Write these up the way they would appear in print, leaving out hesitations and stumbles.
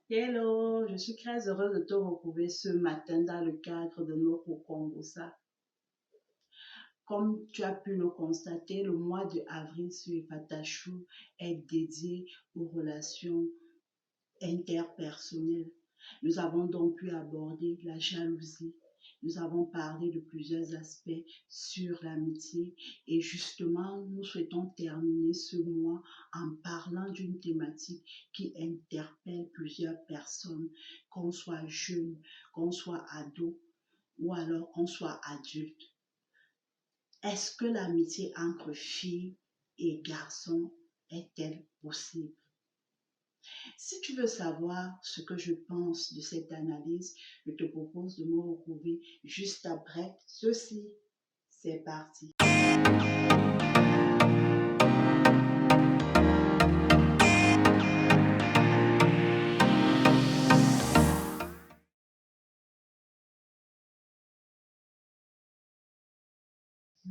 Hello, je suis très heureuse de te retrouver ce matin dans le cadre de notre Congossa. Comme tu as pu le constater, le mois de avril sur Fatachou est dédié aux relations interpersonnelles. Nous avons donc pu aborder la jalousie. Nous avons parlé de plusieurs aspects sur l'amitié et justement, nous souhaitons terminer ce mois en parlant d'une thématique qui interpelle plusieurs personnes, qu'on soit jeune, qu'on soit ado ou alors qu'on soit adulte. Est-ce que l'amitié entre filles et garçons est-elle possible? Si tu veux savoir ce que je pense de cette analyse, je te propose de me retrouver juste après ceci. C'est parti.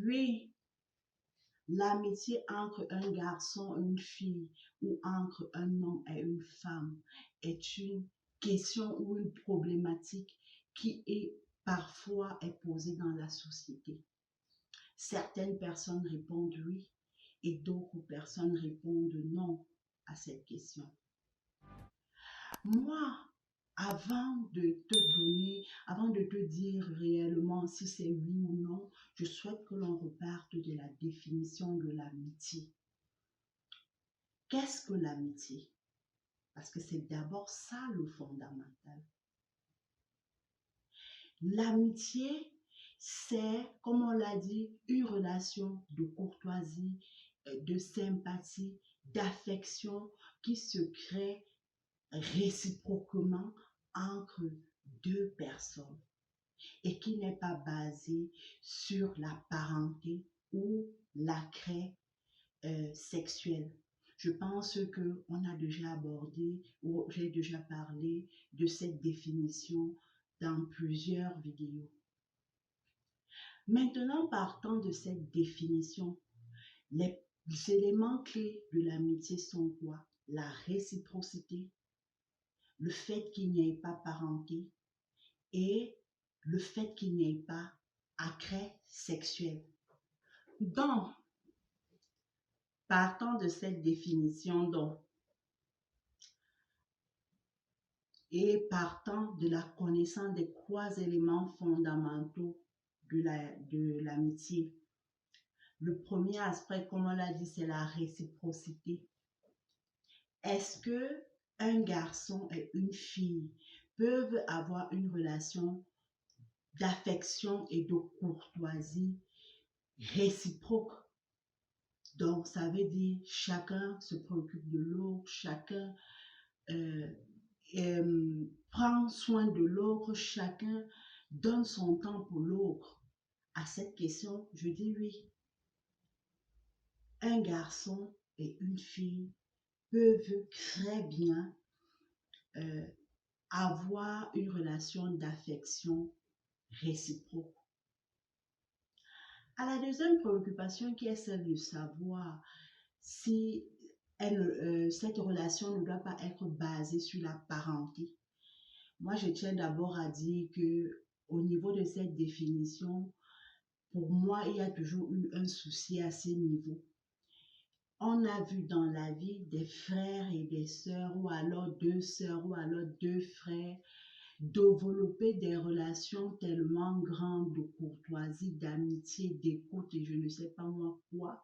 Oui, l'amitié entre un garçon et une fille ou entre un homme et une femme est une question ou une problématique qui est parfois est posée dans la société. Certaines personnes répondent oui et d'autres personnes répondent non à cette question. Moi, avant de te dire réellement si c'est oui ou non, je souhaite que l'on reparte de la définition de l'amitié. Qu'est-ce que l'amitié? Parce que c'est d'abord ça le fondamental. L'amitié, c'est, comme on l'a dit, une relation de courtoisie, de sympathie, d'affection qui se crée réciproquement entre deux personnes et qui n'est pas basée sur la parenté ou l'attrait sexuel. Je pense que on a déjà abordé ou j'ai déjà parlé de cette définition dans plusieurs vidéos. Maintenant, partant de cette définition, les éléments clés de l'amitié sont quoi? La réciprocité, le fait qu'il n'y ait pas parenté et le fait qu'il n'y ait pas attrait sexuel. Donc, partant de cette définition, donc, et partant de la connaissance des trois éléments fondamentaux de l'amitié. Le premier aspect, comme on l'a dit, c'est la réciprocité. Est-ce que un garçon et une fille peuvent avoir une relation d'affection et de courtoisie réciproque? Donc, ça veut dire chacun se préoccupe de l'autre, chacun euh, prend soin de l'autre, chacun donne son temps pour l'autre. À cette question, je dis oui. Un garçon et une fille peuvent très bien euh, avoir une relation d'affection réciproque. À la deuxième préoccupation qui est celle de savoir si cette relation ne doit pas être basée sur la parenté. Moi, je tiens d'abord à dire que au niveau de cette définition, pour moi, il y a toujours eu un souci à ce niveau. On a vu dans la vie des frères et des sœurs, ou alors deux frères, développer des relations tellement grandes de courtoisie, d'amitié, d'écoute et je ne sais pas moi quoi,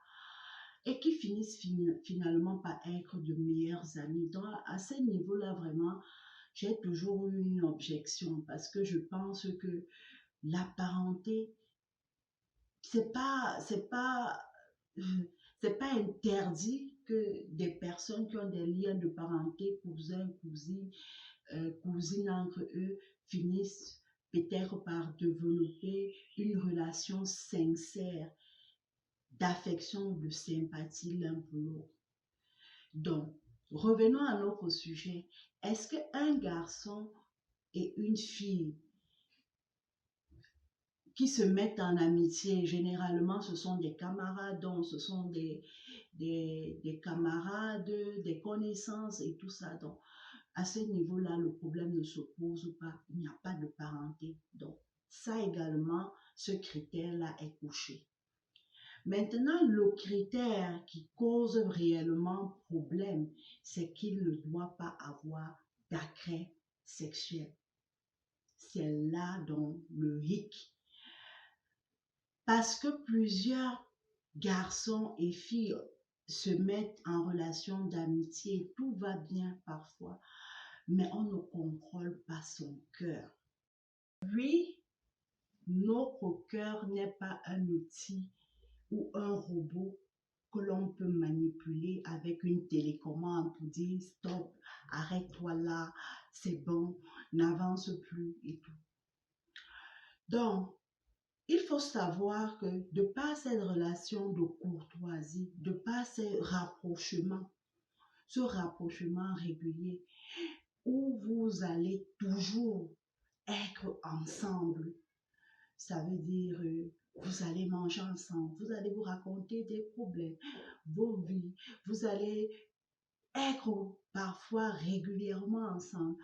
et qui finissent finalement par être de meilleurs amis. Donc, à ce niveau-là, vraiment, j'ai toujours eu une objection parce que je pense que la parenté, c'est pas, c'est pas interdit que des personnes qui ont des liens de parenté, cousins, cousines, cousines entre eux, finissent peut-être par développer une relation sincère d'affection, de sympathie l'un pour l'autre. Donc, revenons à notre sujet. Est-ce qu'un garçon et une fille qui se mettent en amitié, généralement ce sont des camarades, donc ce sont des camarades, des connaissances et tout ça. Donc, à ce niveau-là, le problème ne se pose pas, il n'y a pas de parenté. Donc, ça également, ce critère-là est couché. Maintenant, le critère qui cause réellement problème, c'est qu'il ne doit pas avoir d'accès sexuel. C'est là donc le hic. Parce que plusieurs garçons et filles se mettent en relation d'amitié, tout va bien parfois, mais on ne contrôle pas son cœur. Oui, notre cœur n'est pas un outil ou un robot que l'on peut manipuler avec une télécommande pour dire stop, arrête-toi là, c'est bon, n'avance plus et tout. Donc, il faut savoir que de par cette relation de courtoisie, de par ce rapprochement régulier, où vous allez toujours être ensemble, ça veut dire vous allez manger ensemble, vous allez vous raconter des problèmes, vos vies, vous allez être parfois régulièrement ensemble.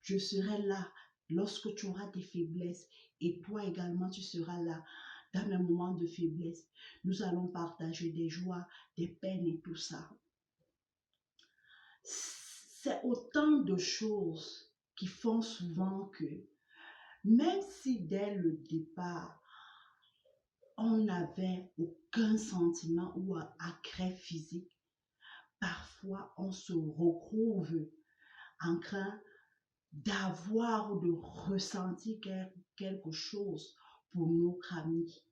Je serai là lorsque tu auras des faiblesses et toi également tu seras là dans mes moments de faiblesse. Nous allons partager des joies, des peines et tout ça. C'est autant de choses qui font souvent que, même si dès le départ, on n'avait aucun sentiment ou un accès physique, parfois on se retrouve en train d'avoir ou de ressentir quelque chose pour notre ami.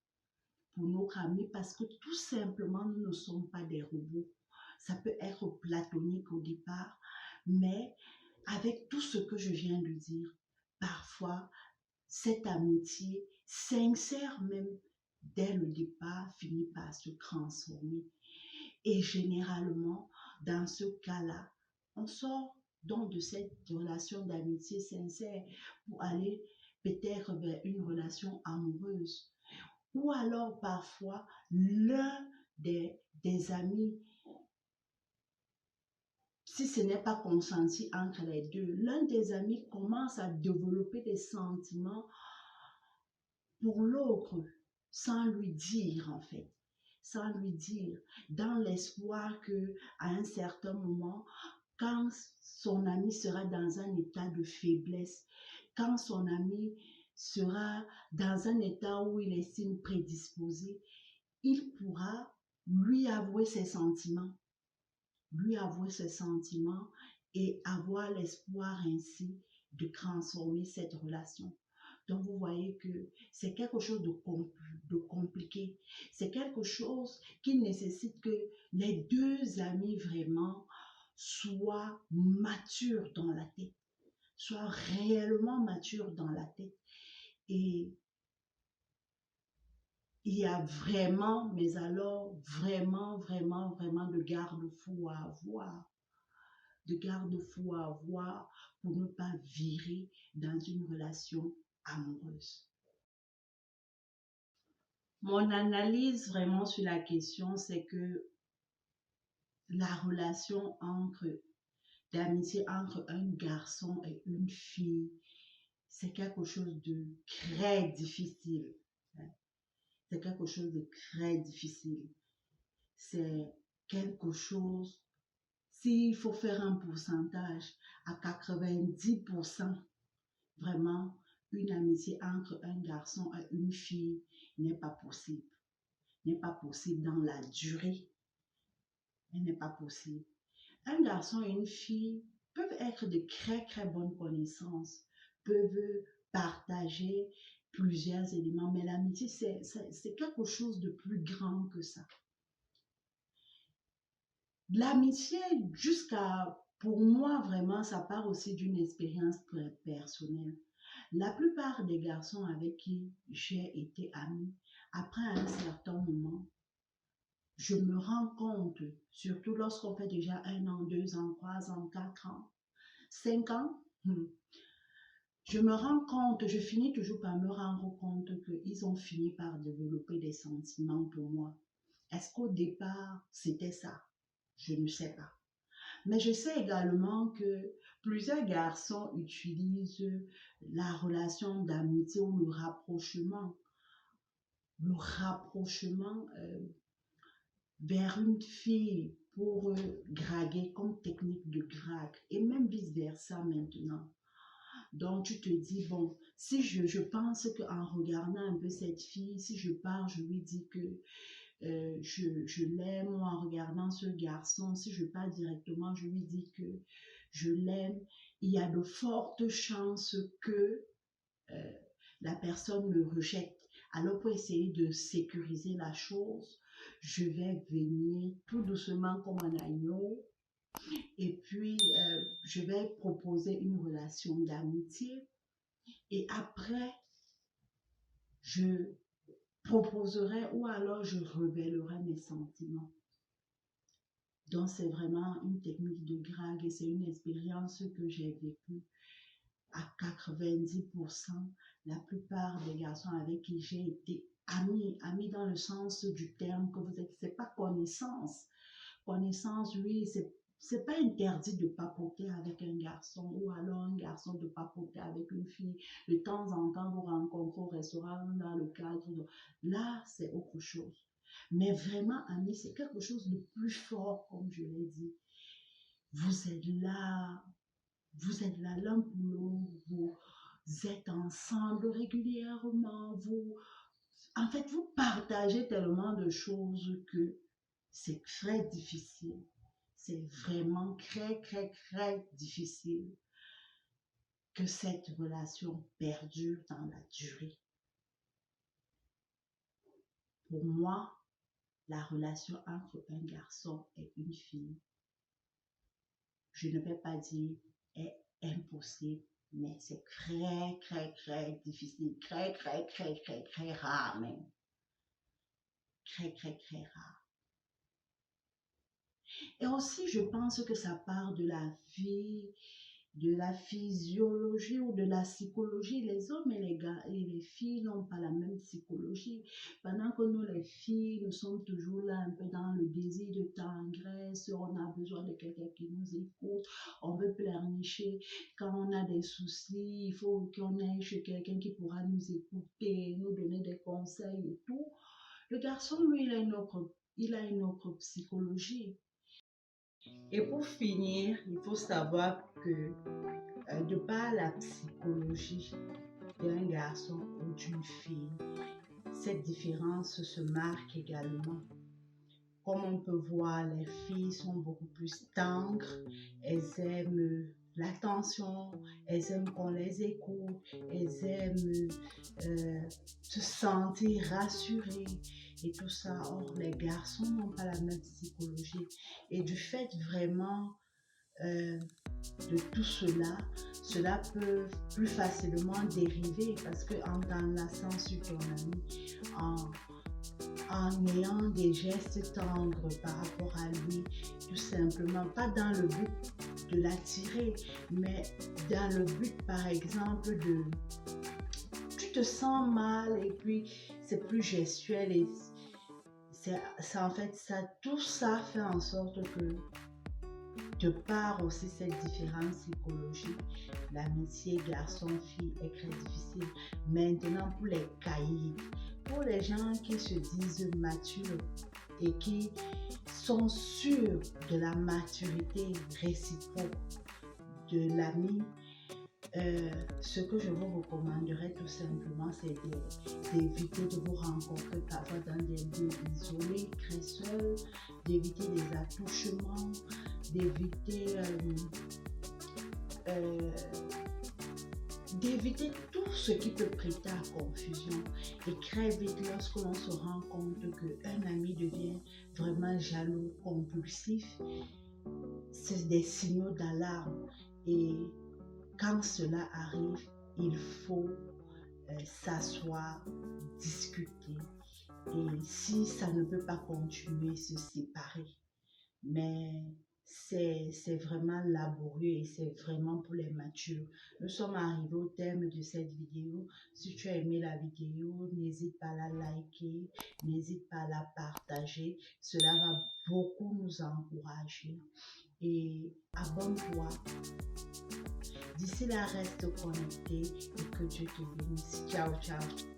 Pour notre ami, parce que tout simplement, nous ne sommes pas des robots. Ça peut être platonique au départ, mais avec tout ce que je viens de dire, parfois, cette amitié sincère même dès le départ finit par se transformer. Et généralement, dans ce cas-là, on sort donc de cette relation d'amitié sincère pour aller peut-être vers une relation amoureuse. Ou alors parfois, l'un des amis, si ce n'est pas consenti entre les deux, l'un des amis commence à développer des sentiments pour l'autre sans lui dire en fait. Sans lui dire, dans l'espoir que à un certain moment, quand son ami sera dans un état de faiblesse, quand son ami sera dans un état où il estime prédisposé, il pourra lui avouer ses sentiments et avoir l'espoir ainsi de transformer cette relation. Donc, vous voyez que c'est quelque chose de compliqué. C'est quelque chose qui nécessite que les deux amis vraiment soient matures dans la tête, soient réellement matures dans la tête. Et il y a vraiment, mais alors vraiment, vraiment, vraiment de garde-fous à avoir. De garde-fous à avoir pour ne pas virer dans une relation amoureuse. Mon analyse vraiment sur la question, c'est que la relation d'amitié entre un garçon et une fille, c'est quelque chose de très difficile. C'est quelque chose de très difficile. C'est quelque chose, s'il faut faire un pourcentage, à 90%, vraiment, une amitié entre un garçon et une fille n'est pas possible. N'est pas possible dans la durée. Elle n'est pas possible. Un garçon et une fille peuvent être de très très bonnes connaissances, peuvent partager plusieurs éléments, mais l'amitié, c'est quelque chose de plus grand que ça. L'amitié, pour moi, vraiment, ça part aussi d'une expérience très personnelle. La plupart des garçons avec qui j'ai été amie, après un certain moment, je me rends compte, surtout lorsqu'on fait déjà 1 an, 2 ans, 3 ans, 4 ans, 5 ans, je me rends compte, je finis toujours par me rendre compte qu'ils ont fini par développer des sentiments pour moi. Est-ce qu'au départ, c'était ça? Je ne sais pas. Mais je sais également que plusieurs garçons utilisent la relation d'amitié ou le rapprochement vers une fille pour draguer comme technique de drague et même vice-versa maintenant. Donc, tu te dis, bon, si je pense qu'en regardant un peu cette fille, si je pars, je lui dis que je l'aime, ou en regardant ce garçon, si je pars directement, je lui dis que je l'aime, il y a de fortes chances que euh, la personne me rejette. Alors, pour essayer de sécuriser la chose, je vais venir tout doucement comme un agneau et puis je vais proposer une relation d'amitié et après, je proposerai ou alors je révélerai mes sentiments. Donc, c'est vraiment une technique de drague et c'est une expérience que j'ai vécue à 90%. La plupart des garçons avec qui j'ai été amis dans le sens du terme que vous êtes, c'est pas connaissance. Connaissance, oui, c'est pas interdit de papoter avec un garçon ou alors un garçon de papoter avec une fille. De temps en temps, vous rencontrez au restaurant dans le cadre de... Là, c'est autre chose. Mais vraiment, amis, c'est quelque chose de plus fort, comme je l'ai dit. Vous êtes là, l'un pour l'autre, vous êtes ensemble régulièrement, en fait, vous partagez tellement de choses que c'est très difficile. C'est vraiment très, très, très difficile que cette relation perdure dans la durée. Pour moi, la relation entre un garçon et une fille, je ne vais pas dire est impossible, mais c'est très, très, très difficile, très, très, très, très, très rare même. Très, très, très rare. Et aussi, je pense que ça part de la vie, de la physiologie ou de la psychologie. Les hommes et les filles n'ont pas la même psychologie. Pendant que nous, les filles, nous sommes toujours là un peu dans le désir de tendresse, on a besoin de quelqu'un qui nous écoute, on veut pleurnicher. Quand on a des soucis, il faut qu'on aille chez quelqu'un qui pourra nous écouter, nous donner des conseils et tout. Le garçon, lui, il a une autre psychologie. Et pour finir, il faut savoir que de par la psychologie d'un garçon ou d'une fille, cette différence se marque également. Comme on peut voir, les filles sont beaucoup plus tendres, elles aiment l'attention, elles aiment qu'on les écoute, elles aiment se sentir rassurées et tout ça. Or, les garçons n'ont pas la même psychologie. Et du fait vraiment de tout cela peut plus facilement dériver parce que en t'enlaçant sur ton ami, en ayant des gestes tendres par rapport à lui, tout simplement, pas dans le but de l'attirer, mais dans le but, par exemple, tu te sens mal et puis c'est plus gestuel et ça en fait, tout ça fait en sorte que de par aussi cette différence psychologique, l'amitié garçon-fille est très difficile. Maintenant, pour les caïds, pour les gens qui se disent matures et qui sont sûrs de la maturité réciproque de l'ami, ce que je vous recommanderais tout simplement, c'est d'éviter de vous rencontrer parfois dans des lieux isolés, très seuls, d'éviter les attouchements, d'éviter tout ce qui peut prêter à confusion. Et très vite, lorsque l'on se rend compte qu'un ami devient vraiment jaloux, compulsif, c'est des signaux d'alarme. Et quand cela arrive, il faut s'asseoir, discuter. Et si ça ne peut pas continuer, se séparer. Mais c'est vraiment laborieux et c'est vraiment pour les matures. Nous sommes arrivés au terme de cette vidéo. Si tu as aimé la vidéo, n'hésite pas à la liker, n'hésite pas à la partager. Cela va beaucoup nous encourager. Et abonne-toi. D'ici là, reste connecté et que Dieu te bénisse. Ciao, ciao.